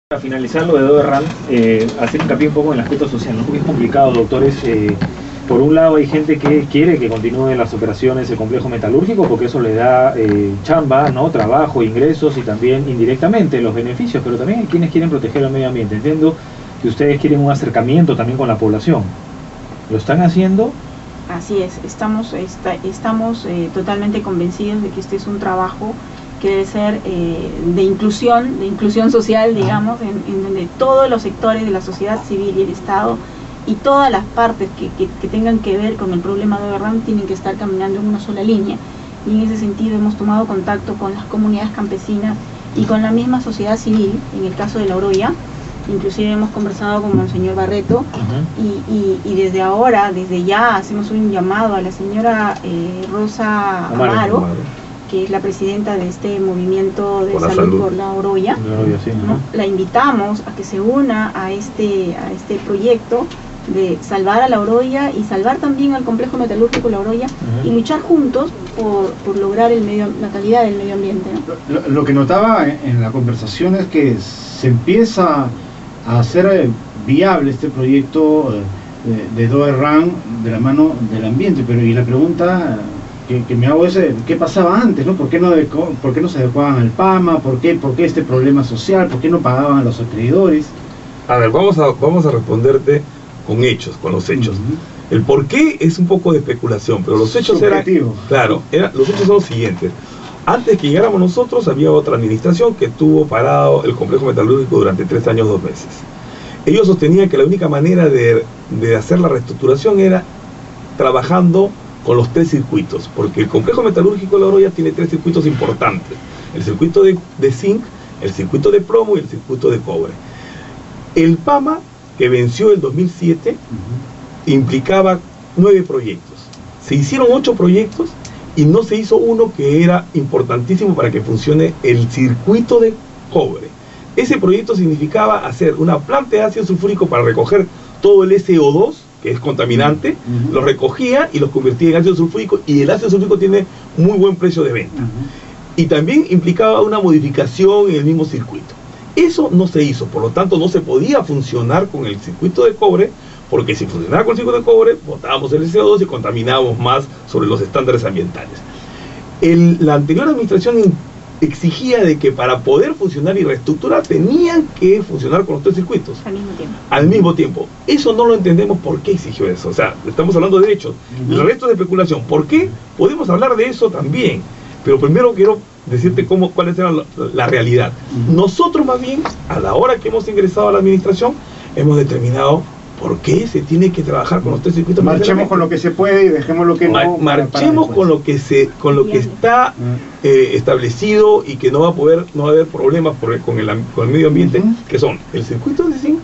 Para finalizar lo de Doberran, hacer hincapié un poco en el aspecto social, ¿no? Porque es complicado, doctores. Por un lado hay gente que quiere que continúen las operaciones del complejo metalúrgico porque eso le da chamba, ¿no? Trabajo, ingresos y también indirectamente los beneficios, pero también hay quienes quieren proteger el medio ambiente. Entiendo que ustedes quieren un acercamiento también con la población. ¿Lo están haciendo? Así es, estamos totalmente convencidos de que este es un trabajo que debe ser de inclusión social, digamos, en donde todos los sectores de la sociedad civil y el Estado y todas las partes que tengan que ver con el problema de Doberran tienen que estar caminando en una sola línea. Y en ese sentido hemos tomado contacto con las comunidades campesinas y con la misma sociedad civil, en el caso de La Oroya. Inclusive hemos conversado con Monseñor Barreto y desde ya hacemos un llamado a la señora Rosa Amaro, que es la presidenta de este movimiento de salud por La Oroya, sí, ¿no? La invitamos a que se una a este proyecto de salvar a La Oroya y salvar también al complejo metalúrgico La Oroya y luchar juntos por lograr la calidad del medio ambiente, ¿no? Lo que notaba en la conversación es que se empieza a hacer viable este proyecto de Doberran de la mano del ambiente, pero y la pregunta que me hago es ¿qué pasaba antes, ¿no? ¿Por qué no se adecuaban al PAMA? ¿Por qué este problema social? ¿Por qué no pagaban a los acreedores? A ver, vamos a responderte con hechos, con los hechos. El por qué es un poco de especulación, pero los hechos eran... Claro, los hechos son los siguientes. Antes que llegáramos nosotros, había otra administración que tuvo parado el complejo metalúrgico durante 3 años, 2 meses. Ellos sostenían que la única manera de hacer la reestructuración era trabajando con los 3 circuitos, porque el complejo metalúrgico de La Oroya tiene 3 circuitos importantes: el circuito de zinc, el circuito de plomo y el circuito de cobre. El PAMA, que venció el 2007, implicaba 9 proyectos. Se hicieron 8 proyectos y no se hizo uno que era importantísimo para que funcione el circuito de cobre. Ese proyecto significaba hacer una planta de ácido sulfúrico para recoger todo el SO2, que es contaminante, lo recogía y lo convertía en ácido sulfúrico, y el ácido sulfúrico tiene muy buen precio de venta. Y también implicaba una modificación en el mismo circuito. Eso no se hizo, por lo tanto no se podía funcionar con el circuito de cobre, porque si funcionaba con el circuito de cobre, botábamos el CO2 y contaminábamos más sobre los estándares ambientales. La anterior administración exigía de que para poder funcionar y reestructurar tenían que funcionar con los 3 circuitos al mismo tiempo. Eso no lo entendemos por qué exigió eso. O sea, estamos hablando de hechos. El resto es especulación. ¿Por qué? Podemos hablar de eso también, pero primero quiero decirte cuáles eran la realidad. Nosotros más bien, a la hora que hemos ingresado a la administración, hemos determinado por qué se tiene que trabajar con los 3 circuitos. Marchemos con lo que se puede y dejemos lo que no. Marchemos con lo que está establecido y que no va a haber problemas con el medio ambiente, que son el circuito de zinc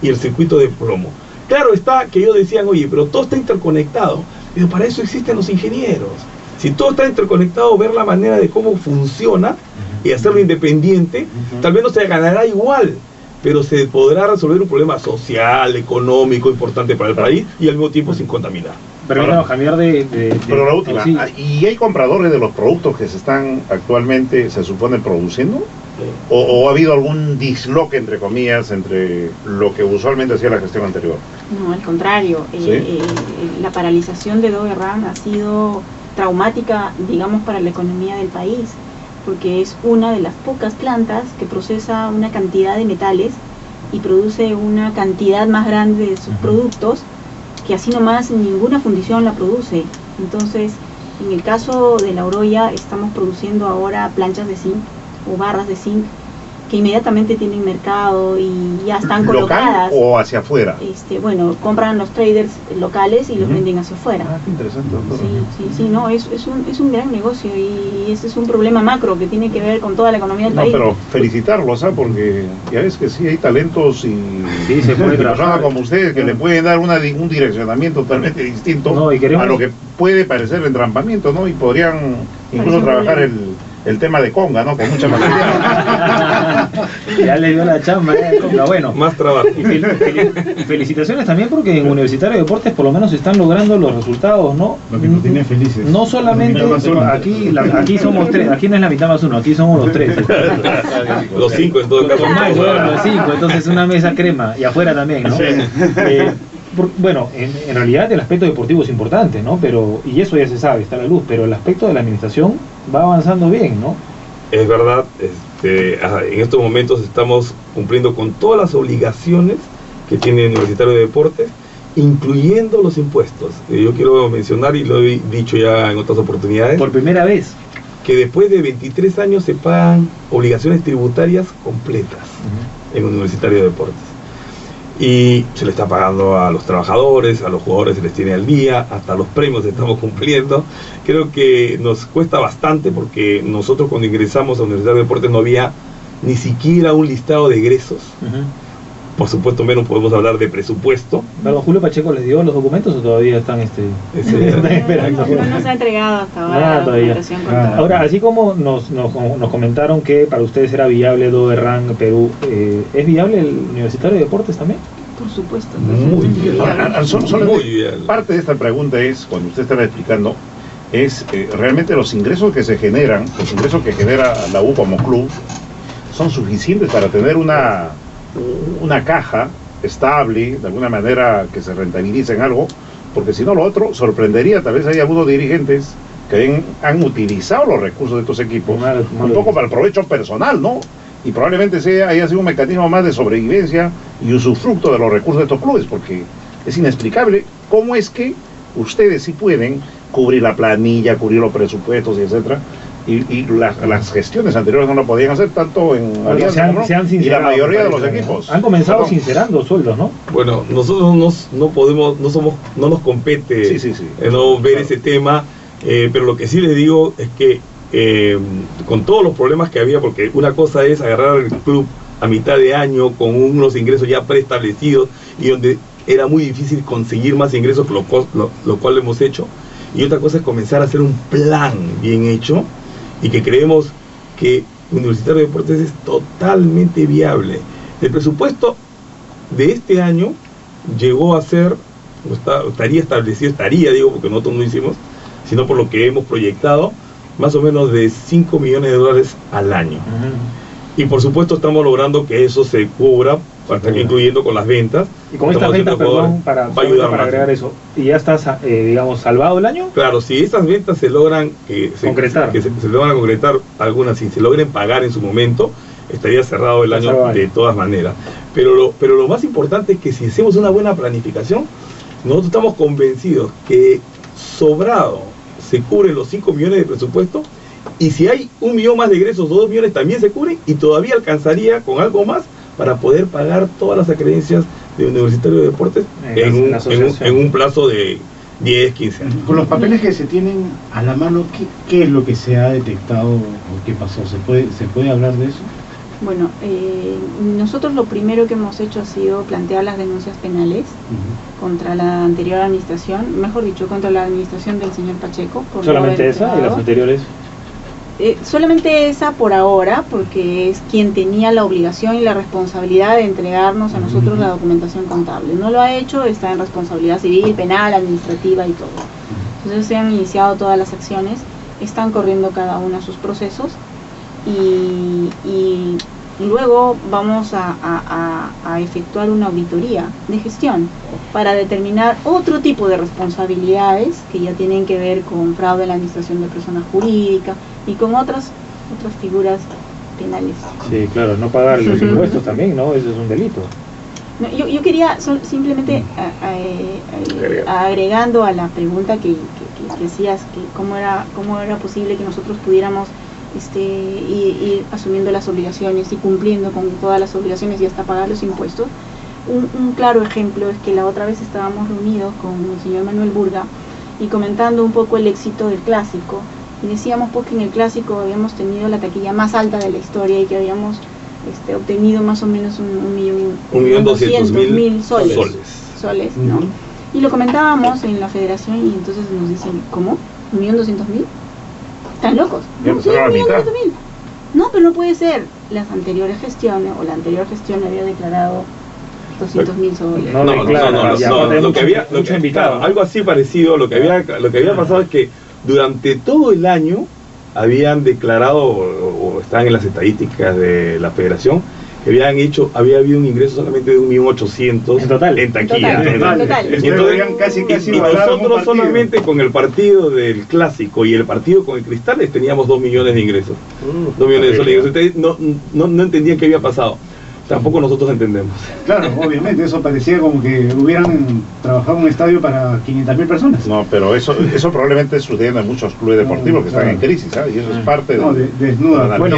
y el circuito de plomo. Claro está que ellos decían, oye, pero todo está interconectado, pero para eso existen los ingenieros. Si todo está interconectado, ver la manera de cómo funciona y hacerlo independiente, tal vez no se ganará igual, pero se podrá resolver un problema social, económico, importante para el país y al mismo tiempo sin contaminar. Pero cambiar Pero la última, sí. ¿Y hay compradores de los productos que se están actualmente, se supone, produciendo? ¿O ha habido algún disloque, entre comillas, entre lo que usualmente hacía la gestión anterior? No, al contrario. ¿Sí? La paralización de Doberran ha sido traumática, digamos, para la economía del país, porque es una de las pocas plantas que procesa una cantidad de metales y produce una cantidad más grande de sus productos, que así nomás ninguna fundición la produce. Entonces, en el caso de La Oroya, estamos produciendo ahora planchas de zinc o barras de zinc que inmediatamente tienen mercado y ya están colocadas. ¿Local o hacia afuera? Bueno, compran los traders locales y los venden hacia afuera. Qué interesante. Sí, no, es un gran negocio y ese es un problema macro que tiene que ver con toda la economía del país. Pero felicitarlos, porque ya ves que sí hay talentos y se puede trabajar como ustedes que le pueden dar un direccionamiento totalmente distinto a lo que puede parecer entrampamiento, ¿no? Y podrían incluso trabajar el el tema de conga, ¿no? Con mucha facilidad. Ya le dio la chamba, conga, bueno. Más trabajo. Y felicitaciones también porque en Universitario de Deportes por lo menos están logrando los resultados, ¿no? Lo que nos tiene felices. No solamente, aquí somos tres, aquí no es la mitad más uno, aquí somos los tres. Los 5 en todo caso. Los 5, entonces una mesa crema, y afuera también, ¿no? Sí. Bueno, en realidad el aspecto deportivo es importante, ¿no? Pero, y eso ya se sabe, está a la luz, pero el aspecto de la administración va avanzando bien, ¿no? Es verdad, en estos momentos estamos cumpliendo con todas las obligaciones que tiene el Universitario de Deportes, incluyendo los impuestos. Yo quiero mencionar, y lo he dicho ya en otras oportunidades, por primera vez, que después de 23 años se pagan obligaciones tributarias completas en el Universitario de Deportes. Y se le está pagando a los trabajadores, a los jugadores se les tiene al día, hasta los premios estamos cumpliendo. Creo que nos cuesta bastante porque nosotros cuando ingresamos a la Universidad de Deportes no había ni siquiera un listado de egresos. Por supuesto menos podemos hablar de presupuesto. ¿Don Julio Pacheco les dio los documentos o todavía están están esperando? No se ha entregado hasta ahora la documentación contable. Ahora, así como nos comentaron que para ustedes era viable DOE-RAN Perú, ¿es viable el Universitario de Deportes también? Por supuesto. Muy bien. Muy bien. Parte de esta pregunta es, cuando usted estaba explicando, es realmente los ingresos que se generan, los ingresos que genera la U como club, son suficientes para tener una caja estable, de alguna manera que se rentabilice en algo, porque si no lo otro sorprendería, tal vez hay algunos dirigentes que han utilizado los recursos de estos equipos un poco para el provecho personal, ¿no? Y probablemente haya sido un mecanismo más de sobrevivencia y usufructo de los recursos de estos clubes, porque es inexplicable cómo es que ustedes sí pueden cubrir la planilla, cubrir los presupuestos y etcétera, y las gestiones anteriores no lo podían hacer tanto en Alianza, ¿no? Y la mayoría de los equipos han comenzado sincerando sueldos, ¿no? Bueno, nosotros no nos compete no ver ese tema, pero lo que sí les digo es que con todos los problemas que había, porque una cosa es agarrar el club a mitad de año con unos ingresos ya preestablecidos y donde era muy difícil conseguir más ingresos, lo cual hemos hecho, y otra cosa es comenzar a hacer un plan bien hecho y que creemos que Universitario de Deportes es totalmente viable. El presupuesto de este año llegó a ser, estaría establecido, digo porque nosotros no hicimos, sino por lo que hemos proyectado, más o menos de $5 millones al año. Y por supuesto estamos logrando que eso se cubra, incluyendo con las ventas. Y con estas ventas, perdón, para agregar eso, ¿y ya está, digamos, salvado el año? Claro, si esas ventas se logran concretar, se logran concretar, algunas, si se logren pagar en su momento, estaría cerrado el año de todas maneras. Pero lo más importante es que si hacemos una buena planificación, nosotros estamos convencidos que sobrado se cubren los 5 millones de presupuesto, y si hay 1 millón más de ingresos, 2 millones también se cubren, y todavía alcanzaría con algo más para poder pagar todas las acreencias de Universitario de Deportes en un plazo de 10, 15 años. Con los papeles que se tienen a la mano, ¿qué es lo que se ha detectado o qué pasó? ¿Se puede hablar de eso? Bueno, nosotros lo primero que hemos hecho ha sido plantear las denuncias penales contra la anterior administración, mejor dicho, contra la administración del señor Pacheco. ¿Solamente esa y las anteriores? Solamente esa por ahora, porque es quien tenía la obligación y la responsabilidad de entregarnos a nosotros la documentación contable. No lo ha hecho, está en responsabilidad civil, penal, administrativa y todo. Entonces se han iniciado todas las acciones, están corriendo cada uno sus procesos y luego vamos a efectuar una auditoría de gestión para determinar otro tipo de responsabilidades que ya tienen que ver con fraude en la administración de personas jurídicas y con otras figuras penales. Sí, claro, no pagar los impuestos también, ¿no? Eso es un delito. No, yo quería simplemente agregando a la pregunta que hacías, que cómo era posible que nosotros pudiéramos ir asumiendo las obligaciones y cumpliendo con todas las obligaciones y hasta pagar los impuestos. Un claro ejemplo es que la otra vez estábamos reunidos con el señor Manuel Burga y comentando un poco el éxito del clásico, y decíamos pues que en el clásico habíamos tenido la taquilla más alta de la historia y que habíamos obtenido más o menos 1.200.000 soles, ¿no? Y lo comentábamos en la federación y entonces nos dicen, ¿cómo? ¿1.200.000? ¿Están locos? No, sí, 1.200.000. No, pero no puede ser. Las anteriores gestiones, o la anterior gestión había declarado 200.000 soles. No, lo que había, claro, algo así parecido, lo que había pasado es que durante todo el año habían declarado, o están en las estadísticas de la federación, que había habido un ingreso solamente de 1.800.000 en total, en taquilla. Casi y nosotros solamente con el partido del Clásico y el partido con el Cristales teníamos 2 millones de ingresos. 2 millones de soles. Ustedes no entendían qué había pasado. Tampoco nosotros entendemos. Claro, obviamente, eso parecía como que hubieran trabajado en un estadio para 500.000 personas. No, pero eso probablemente sucede en muchos clubes deportivos que están en crisis, ¿sabes? Y eso es parte de desnuda. Bueno,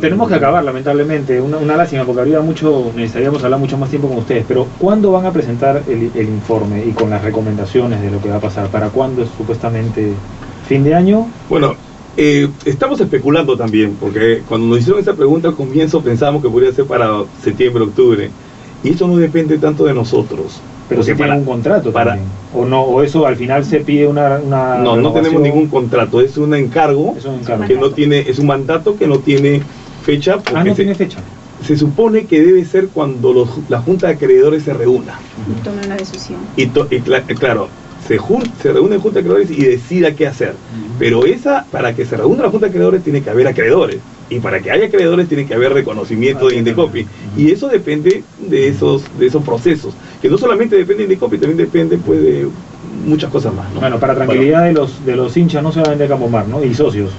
tenemos que acabar, lamentablemente, una lástima, porque habría necesitaríamos hablar mucho más tiempo con ustedes, pero ¿cuándo van a presentar el informe y con las recomendaciones de lo que va a pasar? ¿Para cuándo es supuestamente fin de año? Bueno, estamos especulando también, porque cuando nos hicieron esta pregunta al comienzo pensábamos que podría ser para septiembre, octubre, y eso no depende tanto de nosotros. Pero se tiene un contrato también, o no, o eso al final se pide una no tenemos ningún contrato, es un encargo, que no tiene, es un mandato que no tiene fecha. No tiene fecha. Se supone que debe ser cuando la Junta de Acreedores se reúna y tome una decisión. Claro, se reúne en Junta de Acreedores y decida qué hacer. Pero para que se reúna la Junta de Acreedores tiene que haber acreedores. Y para que haya acreedores tiene que haber reconocimiento de Indecopi. Y eso depende de esos procesos. Que no solamente depende de Indecopi, también depende pues de muchas cosas más, ¿no? Bueno, para tranquilidad de los hinchas no se va a vender Campomar, ¿no? Y socios.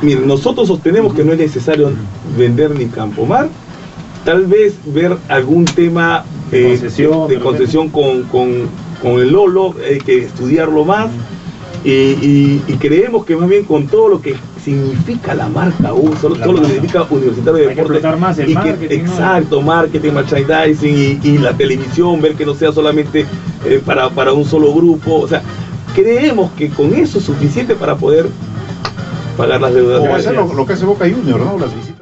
Miren, nosotros sostenemos que no es necesario vender ni Campomar. Tal vez ver algún tema de concesión con el Lolo, hay que estudiarlo más, y creemos que más bien con todo lo que significa la marca todo lo que significa Universitario de Deportes, más el marketing, exacto, marketing, merchandising y la televisión, ver que no sea solamente para un solo grupo, o sea, creemos que con eso es suficiente para poder pagar las deudas. O hacer lo que hace Boca Juniors, ¿no? Las visitas.